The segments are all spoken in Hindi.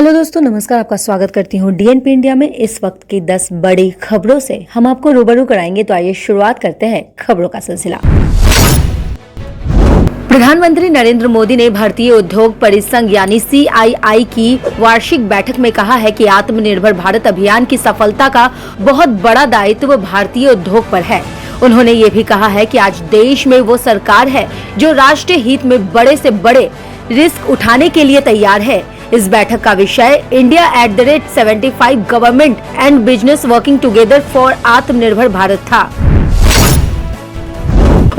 हेलो दोस्तों, नमस्कार। आपका स्वागत करती हूँ डीएनपी इंडिया में। इस वक्त की 10 बड़ी खबरों से हम आपको रूबरू कराएंगे। तो आइए शुरुआत करते हैं खबरों का सिलसिला। प्रधानमंत्री नरेंद्र मोदी ने भारतीय उद्योग परिसंघ यानी CII की वार्षिक बैठक में कहा है कि आत्मनिर्भर भारत अभियान की सफलता का बहुत बड़ा दायित्व भारतीय उद्योग पर है। उन्होंने ये भी कहा है कि आज देश में वो सरकार है जो राष्ट्रीय हित में बड़े से बड़े रिस्क उठाने के लिए तैयार है। इस बैठक का विषय India @75 government and business working together for आत्मनिर्भर भारत था।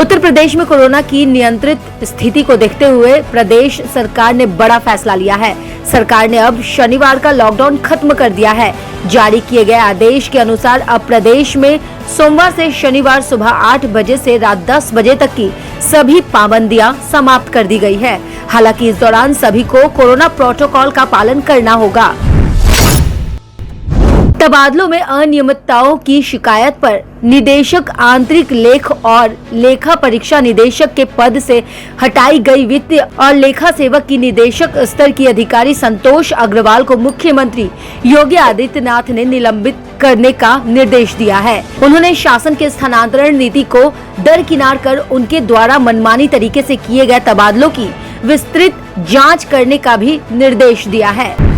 उत्तर प्रदेश में कोरोना की नियंत्रित स्थिति को देखते हुए प्रदेश सरकार ने बड़ा फैसला लिया है। सरकार ने अब शनिवार का लॉकडाउन खत्म कर दिया है। जारी किए गए आदेश के अनुसार अब प्रदेश में सोमवार से शनिवार सुबह 8 बजे से रात 10 बजे तक की सभी पाबंदियां समाप्त कर दी गई है। हालांकि इस दौरान सभी को कोरोना प्रोटोकॉल का पालन करना होगा। तबादलों में अनियमितताओं की शिकायत पर निदेशक आंतरिक लेख और लेखा परीक्षा निदेशक के पद से हटाई गई वित्त और लेखा सेवक की निदेशक स्तर की अधिकारी संतोष अग्रवाल को मुख्यमंत्री योगी आदित्यनाथ ने निलंबित करने का निर्देश दिया है। उन्होंने शासन के स्थानांतरण नीति को दरकिनार कर उनके द्वारा मनमानी तरीके से किए गए तबादलों की विस्तृत जांच करने का भी निर्देश दिया है।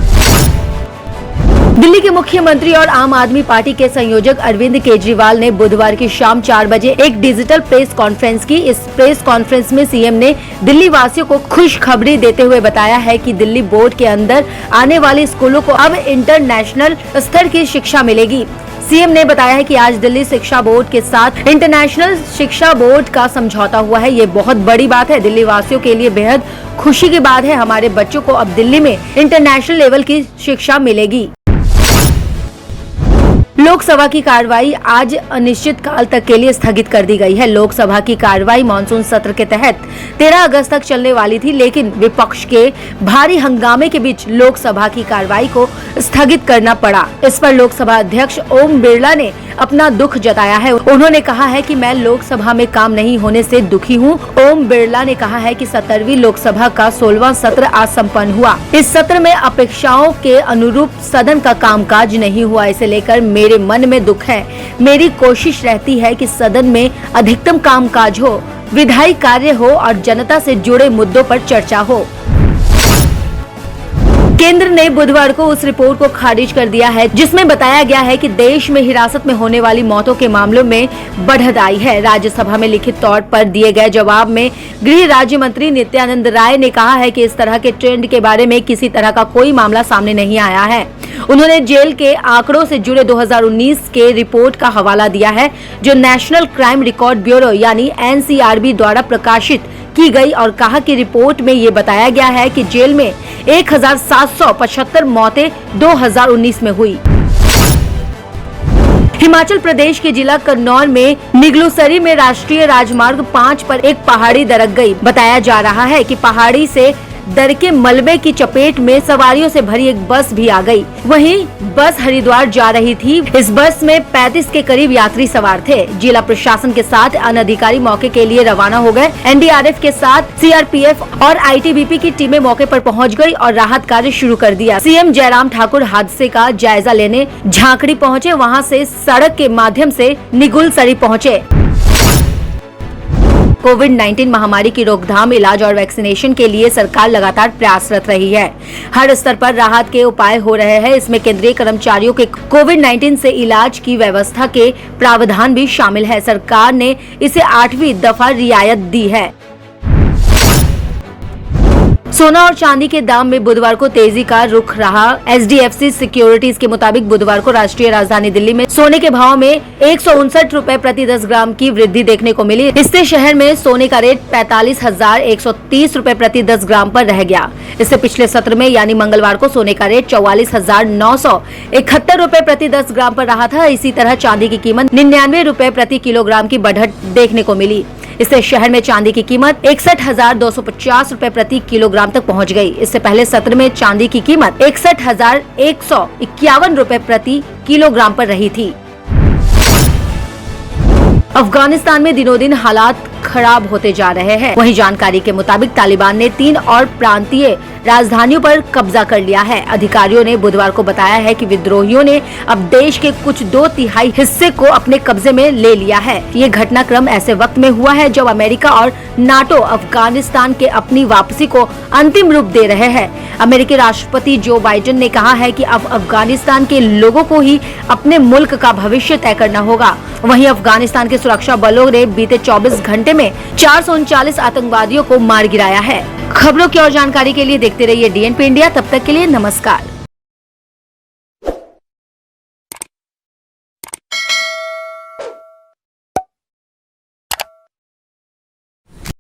दिल्ली के मुख्यमंत्री और आम आदमी पार्टी के संयोजक अरविंद केजरीवाल ने बुधवार की शाम 4 बजे एक डिजिटल प्रेस कॉन्फ्रेंस की। इस प्रेस कॉन्फ्रेंस में सीएम ने दिल्ली वासियों को खुशखबरी देते हुए बताया है कि दिल्ली बोर्ड के अंदर आने वाले स्कूलों को अब इंटरनेशनल स्तर की शिक्षा मिलेगी। सीएम ने बताया है कि आज दिल्ली शिक्षा बोर्ड के साथ इंटरनेशनल शिक्षा बोर्ड का समझौता हुआ है। ये बहुत बड़ी बात है। दिल्ली वासियों के लिए बेहद खुशी की बात है। हमारे बच्चों को अब दिल्ली में इंटरनेशनल लेवल की शिक्षा मिलेगी। लोकसभा की कार्रवाई आज अनिश्चित काल तक के लिए स्थगित कर दी गई है। लोकसभा की कार्रवाई मानसून सत्र के तहत 13 अगस्त तक चलने वाली थी, लेकिन विपक्ष के भारी हंगामे के बीच लोकसभा की कार्रवाई को स्थगित करना पड़ा। इस पर लोकसभा अध्यक्ष ओम बिरला ने अपना दुख जताया है। उन्होंने कहा है कि मैं लोकसभा में काम नहीं होने से दुखी हूं। ओम बिरला ने कहा है कि 17वीं लोकसभा का 16वां सत्र आज संपन्न हुआ। इस सत्र में अपेक्षाओं के अनुरूप सदन का कामकाज नहीं हुआ। इसे लेकर मेरे मन में दुख है। मेरी कोशिश रहती है कि सदन में अधिकतम कामकाज हो, विधायी कार्य हो और जनता से जुड़े मुद्दों पर चर्चा हो। केंद्र ने बुधवार को उस रिपोर्ट को खारिज कर दिया है जिसमें बताया गया है कि देश में हिरासत में होने वाली मौतों के मामलों में बढ़त आई है। राज्यसभा में लिखित तौर पर दिए गए जवाब में गृह राज्य मंत्री नित्यानंद राय ने कहा है कि इस तरह के ट्रेंड के बारे में किसी तरह का कोई मामला सामने नहीं आया है। उन्होंने जेल के आंकड़ों से जुड़े 2019 के रिपोर्ट का हवाला दिया है जो नेशनल क्राइम रिकॉर्ड ब्यूरो यानी NCRB द्वारा प्रकाशित की गई और कहा कि रिपोर्ट में ये बताया गया है कि जेल में 1775 मौतें 2019 में हुई। हिमाचल प्रदेश के जिला कन्नौर में निगलूसरी में राष्ट्रीय राजमार्ग 5 पर एक पहाड़ी दरक गई। बताया जा रहा है कि पहाड़ी से दरके मलबे की चपेट में सवारियों से भरी एक बस भी आ गई। वहीं बस हरिद्वार जा रही थी। इस बस में 35 के करीब यात्री सवार थे। जिला प्रशासन के साथ अन्य अधिकारी मौके के लिए रवाना हो गए। NDRF के साथ CRPF और ITBP की टीमें मौके पर पहुंच गई और राहत कार्य शुरू कर दिया। सीएम जयराम ठाकुर हादसे का जायजा लेने झांकड़ी पहुँचे। वहाँ से सड़क के माध्यम से निगुलसरी पहुँचे। कोविड-19 महामारी की रोकथाम, इलाज और वैक्सीनेशन के लिए सरकार लगातार प्रयासरत रही है। हर स्तर पर राहत के उपाय हो रहे हैं। इसमें केंद्रीय कर्मचारियों के कोविड-19 से इलाज की व्यवस्था के प्रावधान भी शामिल है। सरकार ने इसे 8वीं दफा रियायत दी है। सोना और चांदी के दाम में बुधवार को तेजी का रुख रहा। SDFC सिक्योरिटीज के मुताबिक बुधवार को राष्ट्रीय राजधानी दिल्ली में सोने के भाव में 159 रुपए प्रति 10 ग्राम की वृद्धि देखने को मिली। इससे शहर में सोने का रेट 45,130 रुपए प्रति 10 ग्राम पर रह गया। इससे पिछले सत्र में यानी मंगलवार को सोने का रेट 44,971 रुपए प्रति 10 ग्राम पर रहा था। इसी तरह चांदी की कीमत 99 रुपए प्रति किलोग्राम की बढ़त देखने को मिली। इससे शहर में चांदी की कीमत 61,250 रुपए प्रति किलोग्राम तक पहुंच गई। इससे पहले सत्र में चांदी की कीमत 61,151 रुपए प्रति किलोग्राम पर रही थी। अफगानिस्तान में दिनों दिन हालात खराब होते जा रहे हैं। वहीं जानकारी के मुताबिक तालिबान ने 3 और प्रांतीय राजधानियों पर कब्जा कर लिया है। अधिकारियों ने बुधवार को बताया है कि विद्रोहियों ने अब देश के कुछ 2/3 हिस्से को अपने कब्जे में ले लिया है। ये घटनाक्रम ऐसे वक्त में हुआ है जब अमेरिका और नाटो अफगानिस्तान के अपनी वापसी को अंतिम रूप दे रहे हैं। अमेरिकी राष्ट्रपति जो बाइडेन ने कहा है कि अब अफगानिस्तान के लोगों को ही अपने मुल्क का भविष्य तय करना होगा। वहीं अफगानिस्तान के सुरक्षा बलों ने बीते 24 घंटे में 439 आतंकवादियों को मार गिराया है। खबरों की और जानकारी के लिए देखते रहिए DNP इंडिया। तब तक के लिए नमस्कार।